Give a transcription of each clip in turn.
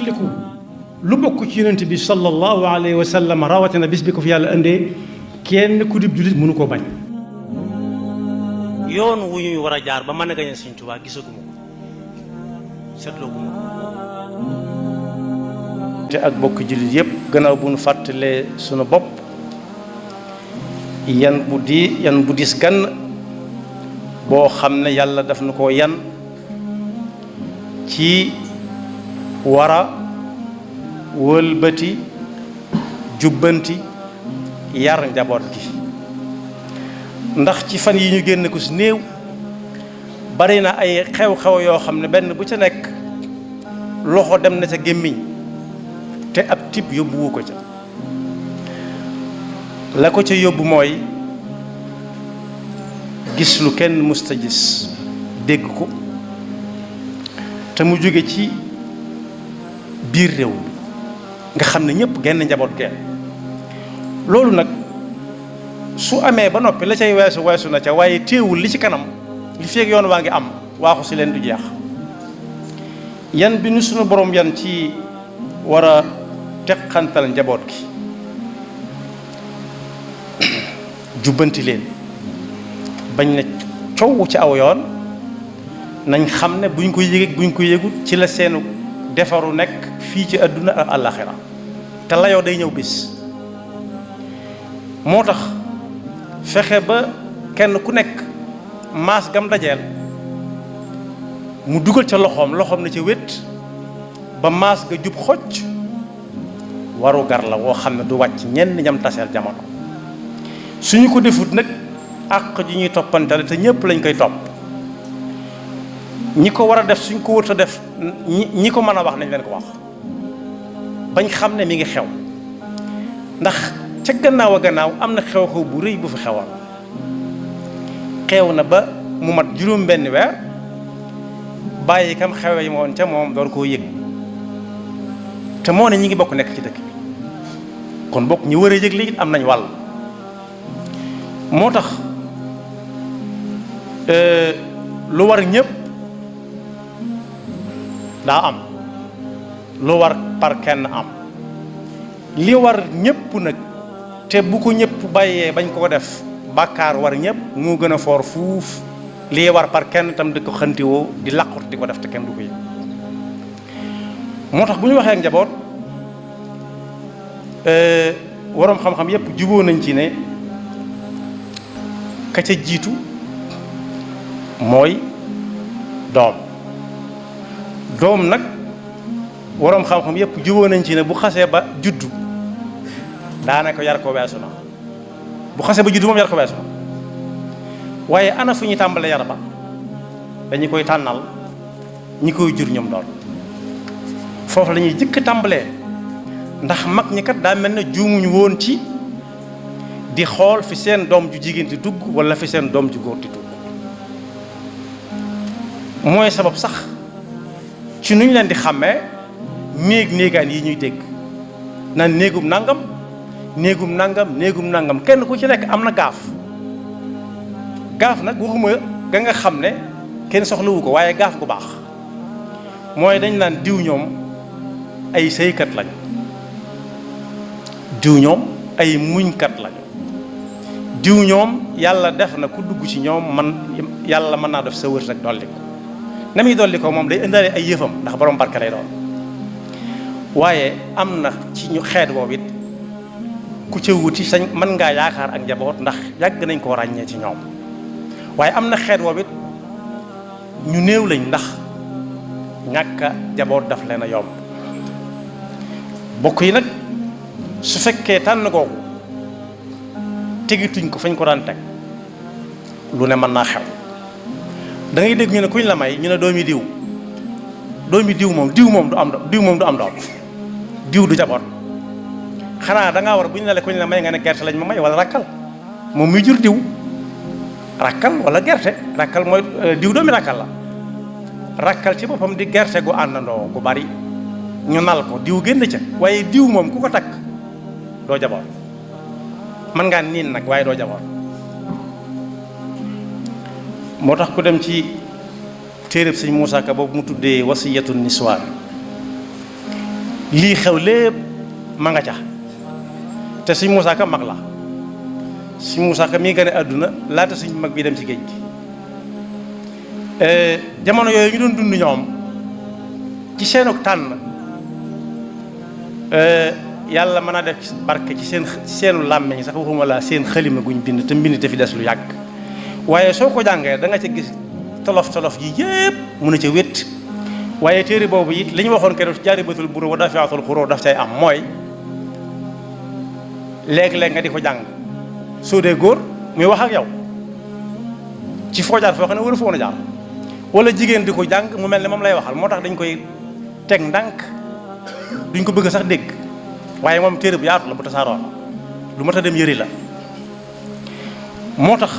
fàttaliku lu bokk ci yonent bi sallallahu alayhi wa sallam rawatina bis bi ko fi yàlla indee kenn ku dib jullit mënu koo bañ. yoon wu ñuy war a jaar ba mën a gañe Sëñ Tuubaa gisaguma ko seetlooguma ko. te ak bokk jullit yépp gannaaw bu nu fàttalee sunu bopp yan bu diis gann boo xam ne yàlla daf nu ko yan ci war a wëlbati jubbanti yar njaboot gi. ndax ci fan yi ñu génn ko si néew bari na ay xew-xew yoo xam ne benn bu ca nekk loxo dem na ca gémmiñ te ab tib yóbbuwu ko ca. la ko ca yóbbu mooy gis lu kenn musta gis dégg ko te mu jóge ci biir réew mi nga xam ne ñëpp genn njaboot genn. loolu nag su amee ba noppi la cay weesu na ca waaye téewul li ci kanam li feeg yoon waa ngi am waaxu si leen du jeex. yan bi nu sunu borom yan ci war a teqantal njaboot gi jubbanti leen bañ na coow ci aw yoon nañ xam ne buñ ko yëgee buñ ko yëgut ci la seenu defaru nekk fii ci àdduna ak àllaaxira te layoo day ñëw bis. moo tax fexe ba kenn ku nekk maas gam dajeel mu dugal ca loxoom na ca wét ba maas ga jub xocc waru gar la woo xam ne du wàcc ñenn ñam taseel jamono. suñu ko defut nag àq ji ñuy toppantale te ñëpp lañ koy topp ñi ko war a def suñ ko wër a def ñi ko mën a wax nañ leen ko wax bañ xam ne mi ngi xew. ndax ca gannaaw a gannaaw am na xew-xew bu rëy bu fi xewoon xew na ba mu mat juróom benn weer bàyyi kam xewe yi moon ca moom door koo yëg te moo ne ñi ngi bokk nekk ci dëkk bi kon bokk ñu war a yëg léegi am nañ wàll. moo tax lu war ñëpp daa am lu war par kenn am li war ñëpp nag te bu ko ñëpp bàyyee bañ koo def bàkkaar war ñëpp moo gën a foor fuuf lii war par kenn tam di ko xantiwoo di làqut di ko def te kenn du ko yëg. moo tax bu ñu waxee ak njaboot waroom xam-xam yëpp juboo nañ ci ne ka ca jiitu mooy doom nag waroom xam-xam yëpp juboo nañ ci ne bu xasee ba juddu daanaka yar ko weesu na bu xasee ba juddu moom yar ko weesu na waaye ana fu ñu tàmbalee yar ba dañu koy tànnal ñi koy jur ñoom doon foofu la ñuy jëkk tàmbalee ndax mag ñi kat daa mel ne juumuñu woon ci di xool fi seen doom ju jigéen di dugg wala fi seen doom ju góor di dugg mooy sabab sax ci nuñ leen di xàmmee néegaan yi ñuy dégg naan néegum nangam kenn ku ci nekk am na gaaf nag waxuma ga nga xam ne kenn soxlawu ko waaye gaaf gu baax mooy dañ naan diw ñoom ay sëykat lañ diw ñoom ay muñkat lañ diw ñoom yàlla def na ku dugg ci ñoom man yàlla mën naa def sa wërsëg dolli ko na muy dolli ko moom day indaale ay yëfam ndax borom barke lay doon waaye am na ci ñu xeet boobu it ku ca wuti sañ mën ngaa yaakaar ak njaboot ndax yàgg nañ koo ràññee ci ñoom waaye am na xeet boobu it ñu néew lañ ndax ñàkk a njaboot daf leen a yomb bokk yi nag su fekkee tànn googu tegituñ ko fañ ko daan teg lu ne mën naa xew da ngay dégg ñu ne kuñ la may ñu ne doomi diw moom du am doom diw du jaboot xanaa da ngaa war bu ñu ne la kuñ la may nga ne gerte lañ ma may wala rakkal moom muy jur diw rakkal wala gerte rakkal mooy diw doomi rakkal la rakkal ci boppam di gerte gu àndandoo gu bari ñu nal ko diw génn ca waaye diw moom ku ko takk doo jaboot mën ngaa niin nag waaye doo jaboot moo tax ku dem ci téeréb sëñ Moussa Ka boobu mu tuddee wasiyatu niswaan lii xew lépp ma nga ca te sëñ Moussa Ka mag la sëñ Moussa Ka mii gane àdduna laata sëñ mag bi dem ci géej gi jamono yooyu ñu doon dund ñoom ci seenug tànn yàlla mën a def barke ci seenu làmmeñ sax waxuma la seen xalima guñ bind te mbind te fi des lu yàgg waaye soo ko jàngee da nga ca gis tolof yi yépp mun a ca wét waaye téere boobu it li ñu waxoon keroog jaaribatul buruur wa daafi'atul xuruur daf cay am mooy léeg-léeg nga di ko jàng soo dee góor muy wax ak yow ci foo jaar foo xam ne war a fa woon a jaar wala jigéen di ko jàng mu mel ne moom lay waxal moo tax dañ koy teg ndànk duñ ko bëgg sax dégg waaye moom téere bu yaatu la bu tasaaroo la lu mat a dem yëri la moo tax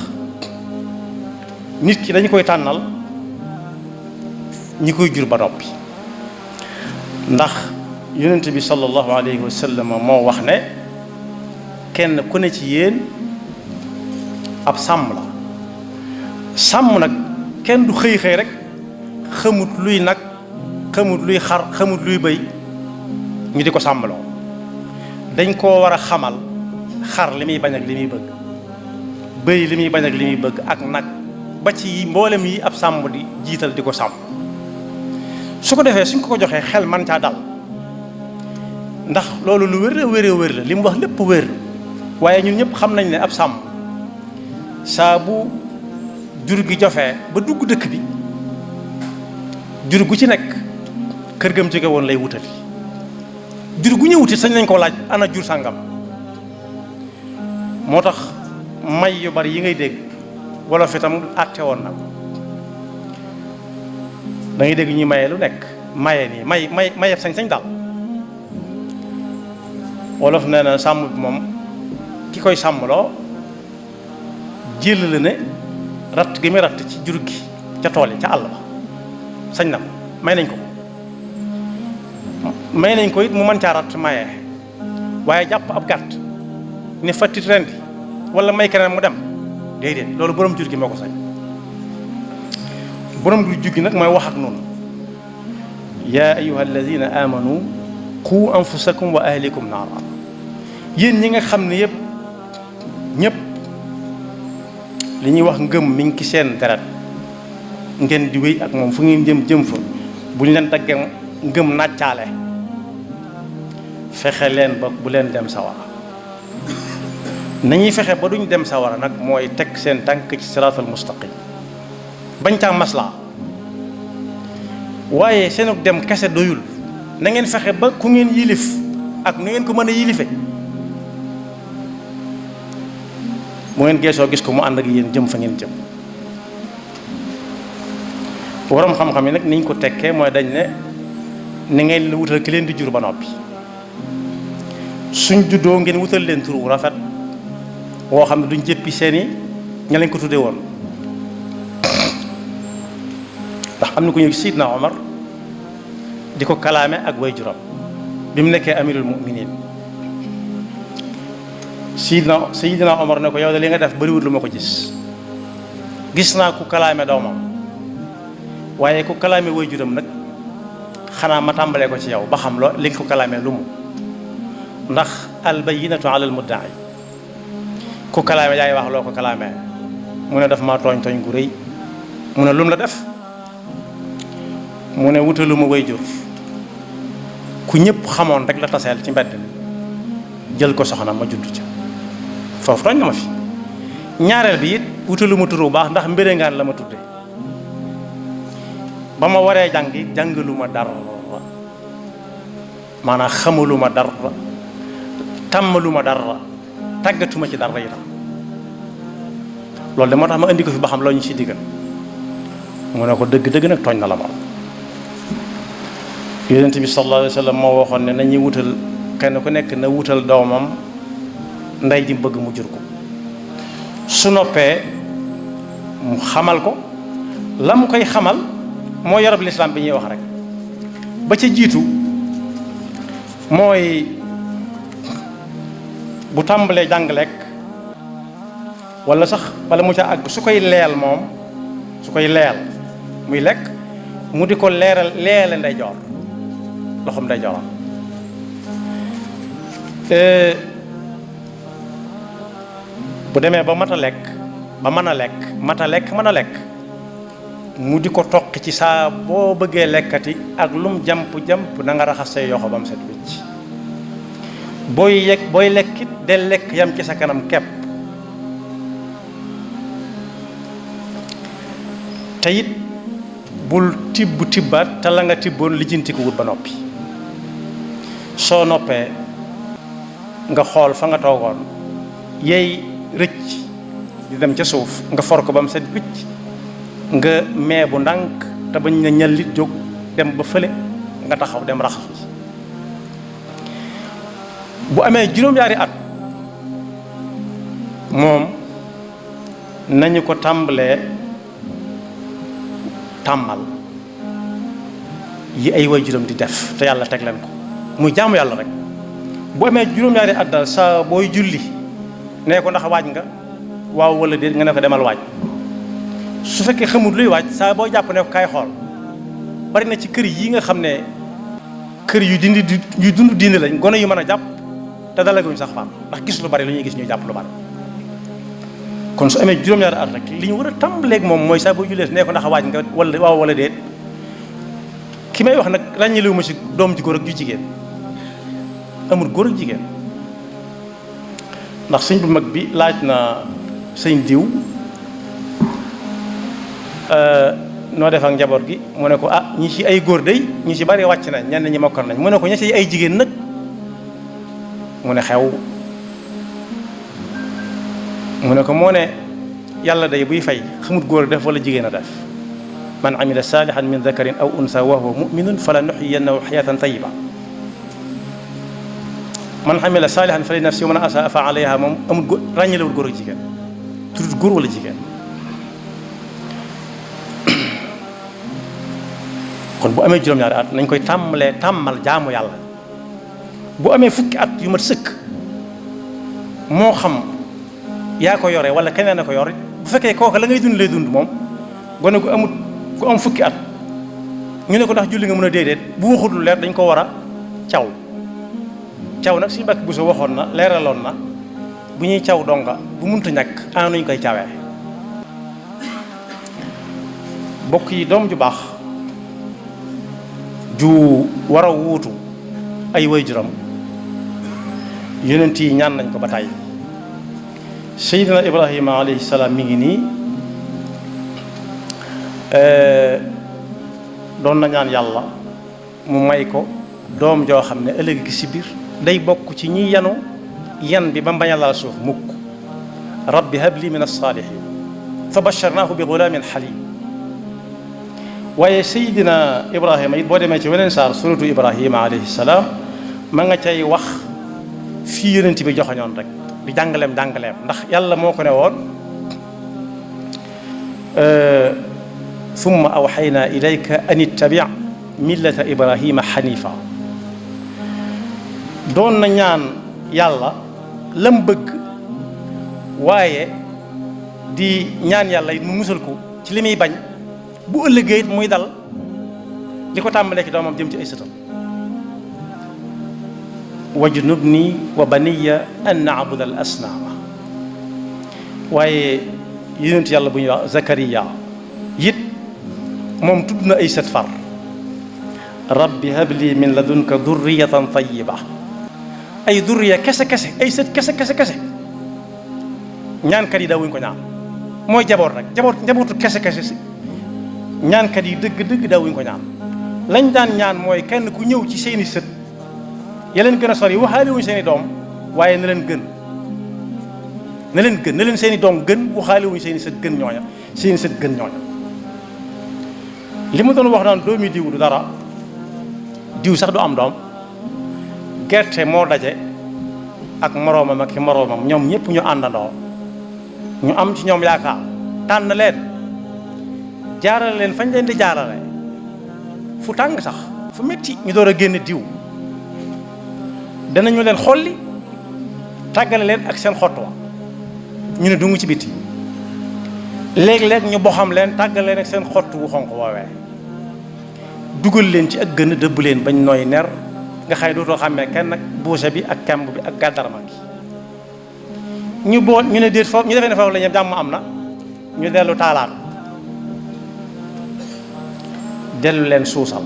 nit ki dañu koy tànnal ñi koy jur ba noppi ndax yonent bi sallallahu alayhi wa sallam moo wax ne kenn ku ne ci yéen ab sàmm la sàmm nag kenn du xëy rek xamut luy nag xamut luy xar xamut luy bëy ñu di ko sàmmaloo dañ koo war a xamal xar li muy bañ ak li muy bëgg bëy li muy bañ ak li muy bëgg ak nag ba ci mboolem yi ab sàmm di jiital di ko sàmm su ko defee suñ ko joxee xel man caa dal ndax loolu lu wér la li mu wax lépp wér waaye ñun ñëpp xam nañ ne ab sàmm saa bu jur gi jofee ba dugg dëkk bi jur gu ci nekk kër gam jóge woon lay wutali jur gu ñëwuti sañ nañ ko laaj ana jur sàngam moo tax may yu bari yi ngay dégg wala fi tam àtte woon na ko da ngay dégg ñuy maye lu nekk maye nii mayeb sañ-sañ daal wolof nee na sàmm bi moom ki koy sàmmloo jël la ne ratt gi muy ratt ci jur gi ca tool yi ca àll ba sañ na ko may nañ ko it mu mën caa ratt maye waaye jàpp ab gàtt ne fattit rendi wala may keneen mu dem déedéet loolu borom jur gi moo ko sañ borom jur gi nag mooy wax ak noonu yaa ayyuha alladina amanu qu anfusakum wa ahlikum naara yéen ñi nga xam ne ñëpp li ñuy wax ngëm mi ngi ci seen deret ngeen di wéy ak moom fu ngeen jëm fa bu ñu leen daggee ngëm nàccaale fexe leen ba bu leen dem sawara nañuy fexe ba duñ dem sawara nag mooy teg seen tànk ci siraatal mustaqim bañ caa maslaa waaye seenug dem kese doyul na ngeen fexe ba ku ngeen yilif ak nu ngeen ko mën a yilife bu ngeen geesoo gis ko mu ànd ak yéen jëm fa ngeen jëm waroom xam-xam yi nag niñ ko tekkee mooy dañ ne ni ngeen la wutal ki leen di jur ba noppi suñ juddoo ngeen wutal leen tur wu rafet woo xam ne duñ jëppi seeni ña lañ ko tuddee woon ndax am na ku ñëw Sidna Omar di ko kalaame ak way juram bi mu nekkee amirul muminin Sidna Omar ne ko yow de li nga def bëriwul lu ma ko gis naa ku kalaame doomam waaye ku kalaame way juram nag xanaa ma tàmbalee ko ci yow ba xam li nga ko kalaamee lu mu ndax al bayyinatu ala al mudda'i ku kalaame yaay wax loo ko kalaamee mu ne daf maa tooñ gu rëy mu ne lum la def mu ne wutalu ma way jur ku ñëpp xamoon rek la taseel ci mbedd mi jël ko soxna ma judd ca foofu tooñ na ma fi ñaareel bi it wutalu ma tur bu baax ndax mbéréngaan la ma tudde ba ma waree jàngalu ma dara maanaam xamalu ma dara tàmmalu ma dara tàggatuma ci dara itam loolu de moo tax ma indi ko fi ba xam loo ñu ci diggal mu ne ko dëgg nag tooñ na la ma yonent bi sallallahu alayhi wa sallam moo waxoon ne nañuy wutal kenn ku nekk na wutal doomam ndey ji bëgg mu jur ko su noppee mu xamal ko la mu koy xamal moo yorab lislaam bi ñuy wax rek ba ca jiitu mooy bu tàmbalee jàng lekk wala sax wala mu ca àgg su koy leel moom su koy leel muy lekk mu di ko leele ndeyjoor loxoom ndeyjooram bu demee ba mat a lekk ba mën a lekk mën a lekk mu di ko toqi ci saa boo bëggee lekkati ak lum jamp na nga raxas say yoxo ba mu set wicc booy lekkit del lekk yam ci sa kanam kepp te it bul tibbaat te la nga tibboon lijjanti ko wut ba noppi soo noppee nga xool fa nga toogoon yey rëcc di dem ca suuf nga for ko ba mu set wicc nga mee bu ndànk te bañ na ñallit jóg dem ba fële nga taxaw dem raxasu bu amee juróom-ñaari at moom nañu ko tàmbalee tàmmal yi ay waajuram di def te yàlla teg leen ko muy jaamu yàlla rek bu amee juróom-ñaari at daal saa booy julli nee ko ndax waaj nga waaw wala déet nga ne ko demal waaj su fekkee xamul luy waaj saa boo jàpp ne ko kaay xool bari na ci kër yi nga xam ne kër yu dund diine lañ gone yu mën a jàpp te dalaguñ sax faam ndax gis lu bari lu ñuy gis ñuy jàpp lu bari kon su amee juróom-ñaari at rek li ñu war a tàmbaleeg moom mooy saa boo jullee nee ko ndax waaj nga wala waaw wala déet ki may wax nag ràññeelewu ma ci doom ju góor ak ju jigéen amul góor ak jigéen ndax sëñ bu mag bi laaj na sëñ diw noo def ak njaboot gi mu ne ko ñi ci ay góor day ñi ci bari wàcc nañ ñenn ñi mokkal nañ mu ne ko ñi ci ay jigéen nag mu ne xew mu ne ko moo ne yàlla day buy fay xamut góor a def wala jigéen a def man amila salihan min dakarin aw unsa wa huwa muminun fala nuhyiyannahu hayatan tayyiba man amila salihan fa li nafsi wa man asaa fa alayha moom amul góor ràññalewul góor ak jigéen tudut góor wala jigéen kon bu amee juróom-ñaari at nañ koy tàmmal jaamu yàlla bu amee fukki at yu mat sëkk moo xam yaa ko yore wala keneen a ko yore bu fekkee kooka la ngay dund lay dund moom gone gu amut ku am fukki at ñu ne ko ndax julli nga mën a déedéet bu waxul lu leer dañ ko war a caw nag suñu bakk bu so waxoon na leeraloon na bu ñuy caw donga bu munta ñàkk ana nuñ koy cawee bokk yi doom ju baax ju war a wuutu ay waajuram yonent yi ñaan nañ ko ba tàyyi Seydina Ibrahima alayhi salaam mi ngi nii doon na ñaan yàlla mu may ko doom joo xam ne ëllëg gi si biir day bokk ci ñi yanu yan bi ba mbañ a laal suuf mukk rabbi habli min as-salihin fa basharnaahu bi gulaamin halim waaye Seydina Ibrahima it boo demee ci weneen saar suratu Ibrahima alayhi salaam ma nga cay wax fii yonent bi joxañoon rek di jàngaleem ndax yàlla moo ko ne woon summa awxaynaa ilayka an ittabi' millata Ibrahima xanifa doon na ñaan yàlla lam bëgg waaye di ñaan yàlla it mu musal ko ci li muy bañ bu ëllëgee it muy dal li ko tàmbalee ci doomam jëm ci ay sëtam wajnubni wa baniya an na'buda al asnaama waaye yonent yàlla bu ñuy wax Zakariya it moom tudd na ay sët far rabbi habli min ladunka durriyatan tayyiba ay durriya kese ay sët kese ñaankat yi daawuñ ko ñaan mooy jaboot rek njabootu kese si ñaankat yi dëgg daawuñ ko ñaan lañ daan ñaan mooy kenn ku ñëw ci seeni sët ya leen gën a sori waxaale wuñ seeni doom waaye na leen seeni doom gën waxaale wuñ seeni sët gën ñooña li ma doon wax naan doomi diw du dara diw sax du am doom gerte moo daje ak moroomam ak moroomam ñoom ñëpp ñu àndandoo ñu am ci ñoom yaakaar tànn leen jaarale leen fañ leen di jaarale fu tàng sax fu metti ñu door a génn diw danañu leen xolli tàggale leen ak seen xott wa ñu ne dungu ci biti léeg-léeg ñu boxam leen tàggale leen ak seen xott wu xonq woowee dugal leen ci ak gën a dëbb leen bañ nooy ner nga xay dootoo xàmmee kenn nag buuse bi ak kemb bi ak gàddarma gi ñu bool ñu ne déet foofu ñu defee ne foofu la ñu jàmm am na ñu dellu taalaat dellu leen suusal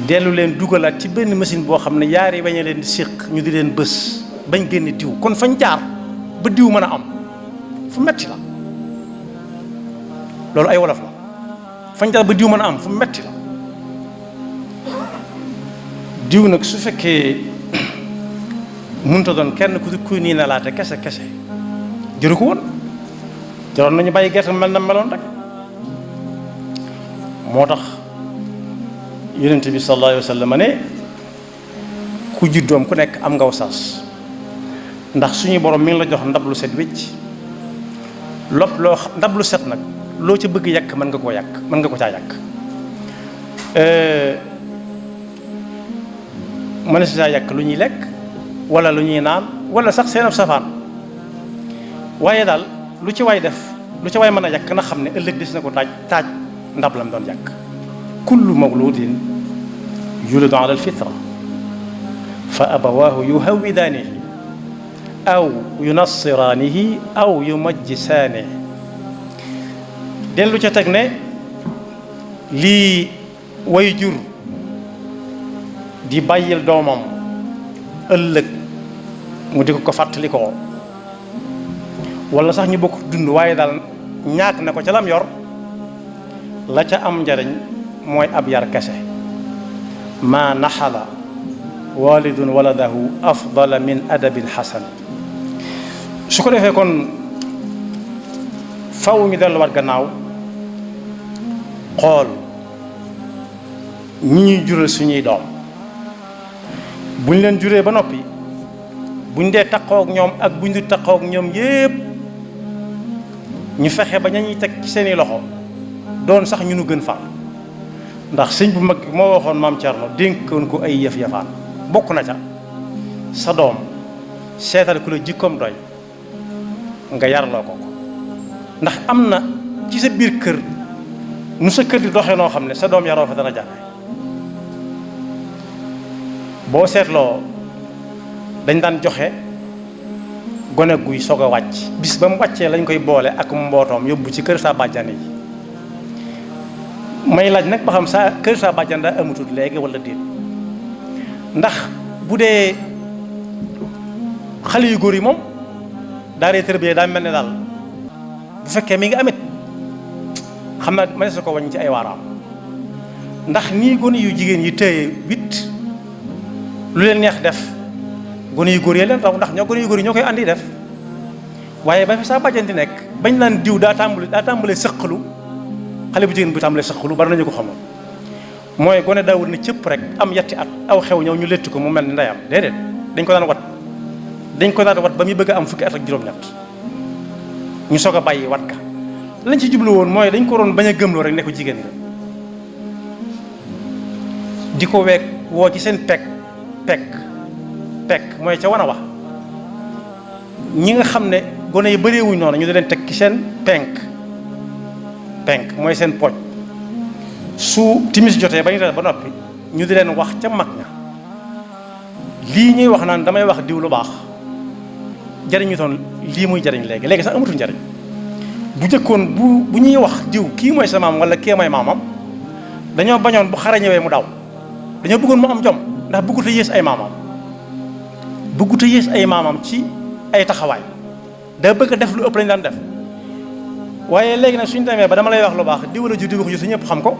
dellu leen dugalaat ci benn machine boo xam ne yaari bañ a leen di séq ñu di leen bës bañ génne diw kon fañ jaar ba diw mën a am fu metti la loolu ay wolof la fañ jaar ba diw mën a am fu metti la diw nag su fekkee mënut a doon kenn ku nii na laate kese jëru ko woon jaroon nañu bàyyi gerte mel na meloon rek moo tax yonent bi sallallahu alayhi wa sallam ne ku juddoom ku nekk am ngaw sas ndax suñu borom mi ngi la jox ndab lu set wécc ndab lu set nag loo ca bëgg yàq mën nga koo yàq mën nga ko caa yàq mën na si caa yàq lu ñuy lekk wala lu ñuy naan wala sax seen safaan waaye daal lu ci waay def lu ci waay mën a yàq na xam ne ëllëg des na ko taaj ndab lam doon yàq kullu mawludin yuladu ala alfitra fa abawaahu yuhawwidaanihi aw yunassiraanihi aw yumajjisaanihi dellu ca teg ne lii way jur di bàyyil doomam ëllëg mu di ko fàttalikoo wala sax ñu bokk dund waaye daal ñaak na ko ca lam yor la ca am njariñ mooy ab yar kese ma naxala walidun waladahu afdala min adabin xasan su ko defee kon faw ñu delluwaat gannaaw xool ñi ñuy jural suñuy doom buñ leen juree ba noppi buñ dee taqoog ñoom ak buñ du taqoog ñoom yépp ñu fexe ba ñuy teg ci seeni loxo doon sax ñu nu gën far ndax sëñ bu mag moo waxoon maam Thierno dénkoon ko ay yëf-yëfaan bokk na ca sa doom seetal ku la jikkoom doy nga yarloo ko ndax am na ci sa biir kër nu sa kër di doxee noo xam ne sa doom yaroo fa dana jafe boo seetloo dañ daan joxe gone guy soog a wàcc bis ba mu wàccee lañ koy boole ak mbootoom yóbbu ci kër saa bàjjan yi may laaj nag ba xam saa kër saa bàjjan daa amatul léegi wala déet ndax bu dee xale yu góor yi moom daaree tërbiye daa mel ne daal bu fekkee mi ngi amit xam naa ma ne sa ko wañ ci ay waaraam ndax nii gone yu jigéen yi téye wit lu leen neex def gone yu góor yee leen taw ndax ñoo gone yu góor yi ñoo koy andi def waaye ba fi saa bàjjan di nekk bañ naan diw daa tàmbalee sëqalu xale bu jigéen bu tàmbalee sëqalu bari nañu ko xamoon mooy gone daawul ne cëpp rek am yetti at aw xew ñëw ñu létt ko mu mel ni ndeyam déedéet dañ ko daan wat ba muy bëgg a am fukki at ak juróom-ñett ñu soog a bàyyi wat ka lañ ci jublu woon mooy dañ ko doon bañ a gëmloo rek ne ko jigéen la di ko weeg woo ci seen pekk mooy ca wan a wax ñi nga xam ne gone yi bëreewuñ noonu ñu di leen teg ci seen penk mooy seen pooj su timis jotee ba ñu def ba noppi ñu di leen wax ca mag ña lii ñuy wax naan damay wax diw lu baax jariñu toon lii muy jariñ léegi sax amatul njariñ bu jëkkoon bu ñuy wax diw kii mooy sa maam wala kii mooy maamam dañoo bañoon bu xare ñëwee mu daw dañoo bëggoon mu am jom ndax bëggut a yées ay maamam ci ay taxawaay da bëgg a def lu ëpp lañu daan def waaye léegi nag suñu demee ba dama lay wax lu baax di wala ju di wax ju su ñëpp xam ko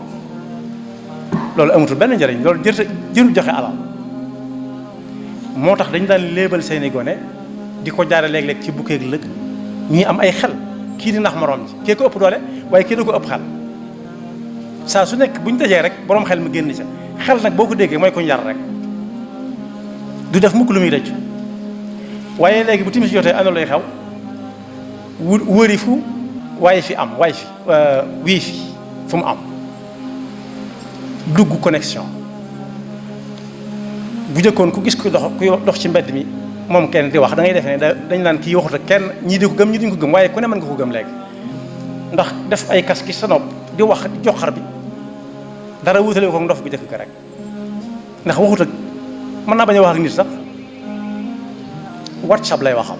loolu amatul benn njëriñ loolu jërul joxe alal moo tax dañu daan léebal seeni gone di ko jaare léeg-léeg ci bukkeeg lëg ñii am ay xel kii di nax moroom ji kii ko ëpp doole waaye kii da ko ëpp xel saa su nekk bu ñu dajee rek boroom xel mi génn ca xel nag boo ko déggee mooy ko yar rek du def mukk lu muy rëccu waaye léegi bu timis jotee ana lay xew wëri fu waaye fi am wii fi fu mu am dugg connexion bu jëkkoon ku gis kuy dox ci mbedd mi moom kenn di wax da ngay defe ne dañ naan kii waxut ak kenn ñii di ko gëm ñii duñ ko gëm waaye ku ne mën nga ko gëm léegi ndax def ay kas ki sa nopp di wax di joxar bi dara wutale ko ndof bu jëkk ka rek ndax waxut ak mën naa bañ a wax ak nit sax WhatsApp lay waxal.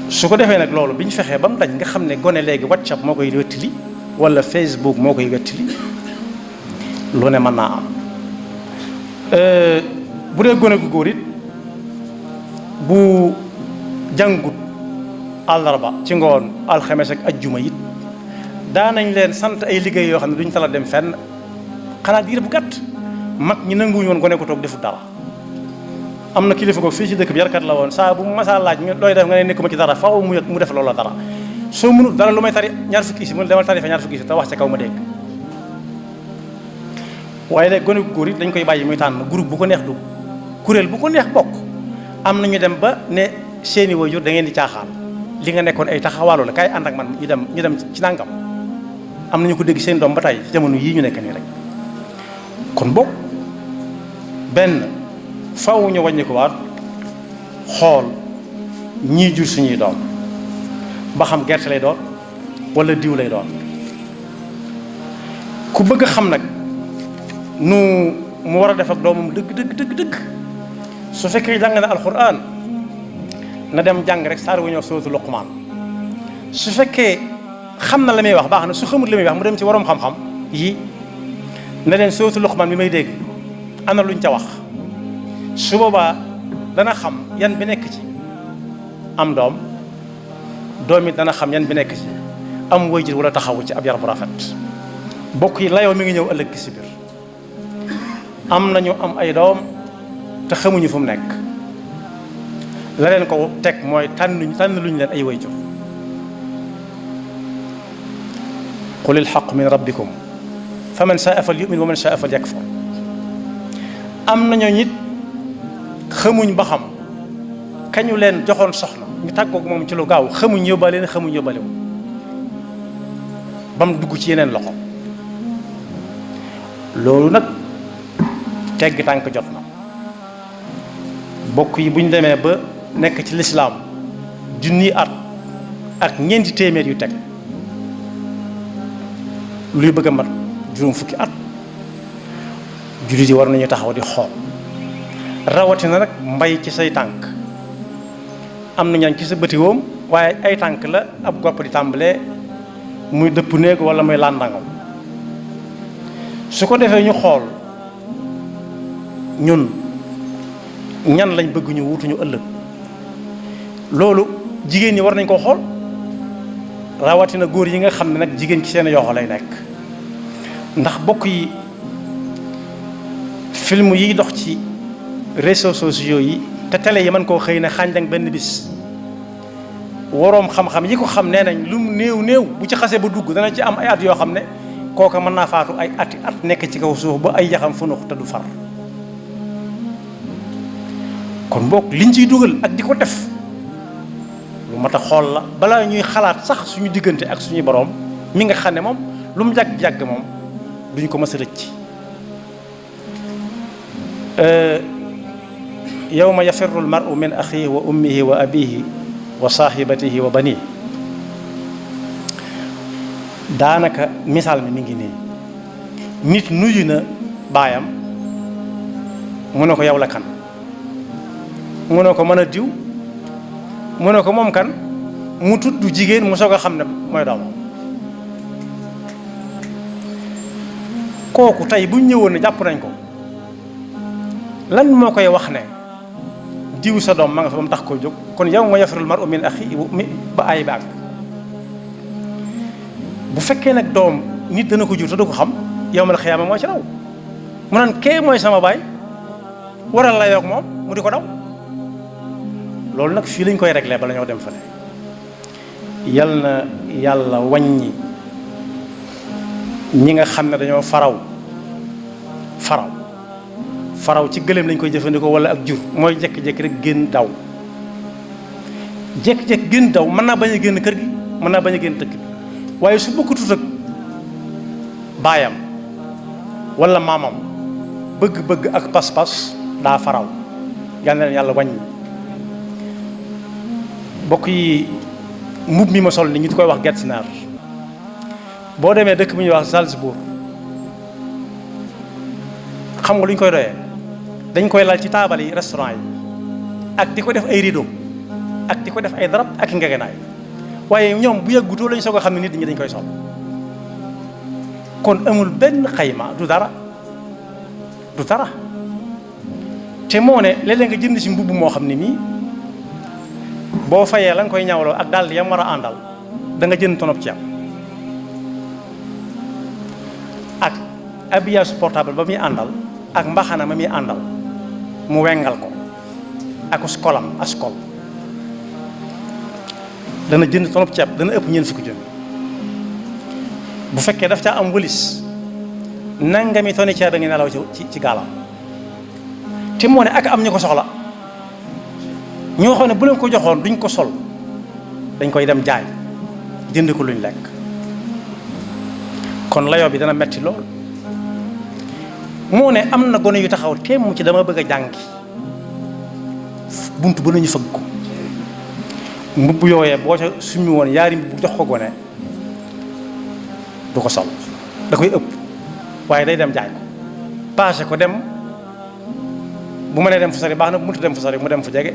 su ko defee nag loolu bi ñu fexee ba mu dañ nga xam ne gone léegi WhatsApp moo koy wettili wala Facebook moo koy wettili lu ne mën naa am. bu dee gone gu góor it bu jàngut àllarba ci ngoon alxames ak ajjuma it daanañ leen sant ay liggéey yoo xam ne duñ tala dem fenn xanaa diir bu gàtt mag ñi nanguwuñu woon gone ko toog defut dara. am na kilifa ko fii ci dëkk bi yarkat la woon saa bu masaa laaj looy def nga ne nekkuma ci dara faaw mu def loola dara soo mënut dara lu may tari ñaar fukki si mu demal tari fa ñaar fukki si te wax ca kaw ma dégg. waaye léegi gone gu góor it dañ koy bàyyi muy tànn groupe bu ko neex dugg kuréel bu ko neex bokk. am na ñu dem ba ne seeni waajur da ngeen di caaxaan li nga nekkoon ay taxawaalu la kaay ànd ak man ñu dem ci nangam am na ñu ko dégg seen doom ba tey ci jamono yii ñu nekk nii rek. kon boog benn faw ñu wàññi ko waat xool ñii jur suñuy doom ba xam gerte lay doon wala diw lay doon ku bëgg a xam nag nu mu war a def ak doomam dëgg su fekkee jàng na alxuraan na dem jàng rek saar wu ñëw sootu Luqmaan su fekkee xam na la muy wax baax na su xamut la muy wax mu dem ci waroom xam-xam yi na leen sootu Luqmaan bi may dégg ana luñ ca wax su boobaa dana xam yan bi nekk ci am doom it dana xam yan bi nekk ci am waajur wala taxawu ci ab yar bu rafet. bokk yi layoo mi ngi ñëw ëllëg si biir am nañu am ay doom te xamuñu fu mu nekk la leen ko teg mooy tànn luñu leen ay waajur. qulil haqqu min rabbikum fa man saa fal yu'min wa man saa fal yakfur. am nañu nit xamuñ ba xam kañu leen joxoon soxna ñu tàggoog moom ci lu gaaw xamuñ yóbbaale xamuñ yóbbaale wu ba mu dugg ci yeneen loxo. loolu nag tegg tànk jot na. bokk yi bu ñu demee ba nekk ci lislaam junni at ak ñeenti téeméer yu teg luy bëgg a mat juróom fukki at jullit yi war nañu taxaw di xool rawatina nag mbay ci say tànk. am na ñaan ci sa bëti woom waaye ay tànk la ab gopp di tàmbalee muy dëpp néeg wala muy làndangam su ko defee ñu xool ñun ñan lañ bëgg ñu wutuñu ëllëg. loolu jigéen ñi war nañ koo xool rawatina góor yi nga xam ne nag jigéen ci seen yoxo lay nekk. ndax bokk yi film yi dox ci réseaux sociaux yi te télé yi mën koo xëy na xànjang benn bis waroom xam-xam yi ko xam nee nañ lu mu néew bu ci xase ba dugg dana ci am ay at yoo xam ne kooka mën naa faatu ay at nekk ci kaw suuf ba ay yaxam funux te du far. kon boog liñ ciy dugal ak di ko def lu mat a xool la balaa ñuy xalaat sax suñu diggante ak suñu boroom mi nga xam ne moom lu mu yàgg moom duñ ko mës a rëcc. yawma yafirru al-mar'u min axiihi wa ummihi wa abiihi wa saahibatihi wa baniihi. daanaka misaal mi ngi nii nit nuyu na baayam mu ne ko yow la kan mu ne ko mën a diw mu ne ko moom kan mu tudd jigéen mu soog a xam ne mooy doomam. kooku tey buñ ñëwoon ne jàpp nañ ko lan moo koy wax ne diw sa doom ma nga fa ba mu tax koo jóg. kon yawma yafirul mar'u min axiihi ba ay baag bu fekkee nag doom nit dana ko jur te du ko xam yawmal xiyaama moo ci raw mu naan kee mooy sama baay waral la yoog moom mu di ko daw. loolu nag fii lañ koy réglé bala ñoo dem fële. yal na yàlla wàññi ñi nga xam ne dañoo faraw ci gëléem lañ koy jëfandikoo wala ak jur mooy jékki-jékki rek génn daw jékki-jékki génn daw mën naa bañ a génn kër gi mën naa bañ a génn dëkk bi waaye su bokkutut ak baayam wala maamam bëgg-bëgg ak pas-pas daa faraw. yal na leen yàlla wàññi. bokk yi mbubb mi ma sol ni ñu koy wax Getzner boo demee dëkk bu ñuy wax Salzbourg xam nga lu ñu koy doyee dañ koy lal ci taabal yi restaurant yi ak di ko def ay rideau ak di ko def ay darab ak i ngegenaay waaye ñoom bu yàggutoo lañ soog a xam ne nit ñi dañ koy sol kon amul benn xayma du dara te moo ne léeg-léeg nga jënd si mbubb moo xam ne mii boo fayee la nga koy ñawloo ak dàll yam war a àndal da nga jënd tonob ceeb ak habillage portable ba muy àndal ak mbaxana ma muy àndal mu wengal ko ak askol dana jënd tonob ceeb dana ëpp ñeent fukki junni bu fekkee daf caa am wëlis nangami toni ceeb da ngi nelaw ci gaalam te moo ne ak am ñu ko soxla ñoo xam ne bu leen ko joxoon duñ ko sol dañ koy dem jaay jënd ko luñ lekk kon layoo bi dana metti lool moo ne am na gone yu taxaw teem ci dama bëgg a jàngi bunt bu nañu fëgg ko mbubb yooyee boo ca summi woon yaari mbubb jox ko gone du ko sol da koy ëpp waaye day dem jaay ko paase ko dem bu mënee dem fu sori baax na bu mënut dem fu sori mu dem fu jege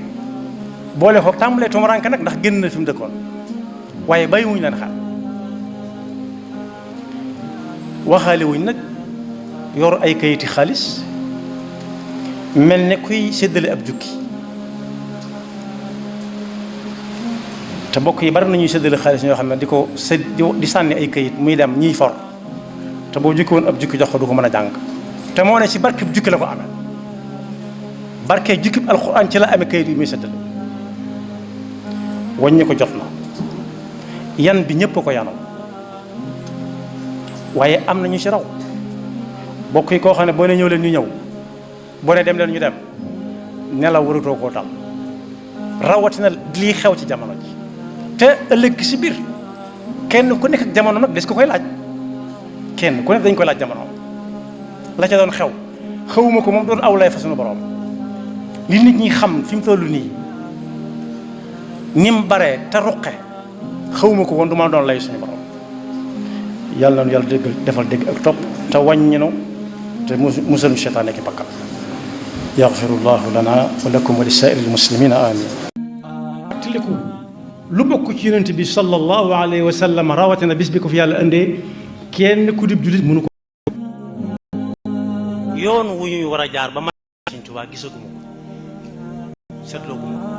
boole ko tàmbalee tumuraanke nag ndax génn na fi mu dëkkoon waaye bàyyi wuñ leen xel waxaale wuñ nag yor ay kayiti xaalis mel ne kuy séddale ab jukki te bokk yi bari nañuy séddale xaalis ñoo xam ne di sànni ay kayit muy dem ñiy for te boo jukki woon ab jukki jox ko du ko mën a jàng te moo ne ci barkeb jukki la ko amee barke jukkib alxuraan ci la amee kayit yu muy séddale waññi ko jot na yan bi ñëpp ko yanoo waaye am na ñu ci raw bokk yi koo xam ne boo ne ñëw leen ñu ñëw boo ne dem leen ñu dem nelaw waratoo koo tal rawatina lii xew ci jamono ji te ëllëg si biir kenn ku nekk ak jamono nag des ko koy laaj kenn ku nekk dañ koy laaj jamono la ca doon xewuma ko moom doon aw lay fa suñu borom li nit ñi xam fi mu toll nii ni mu baree te ruqe xawma ko woon du ma doon lay suñu borom yàlla na yàlla defal dégg ak topp te wàññinu te musal nu seytaane ki bakkal yaxfirullahu lana wa lakum wa li saa'iril muslimina amin fàttaliku lu bokk ci yonent bi sallallahu alayhi wa sallam rawatina bis bi ko fi yàlla indee kenn ku dib jullit mënu ko yoon wu ñuy war a jaar ba ma Sëñ Tuubaa gisaguma ko seetloo guma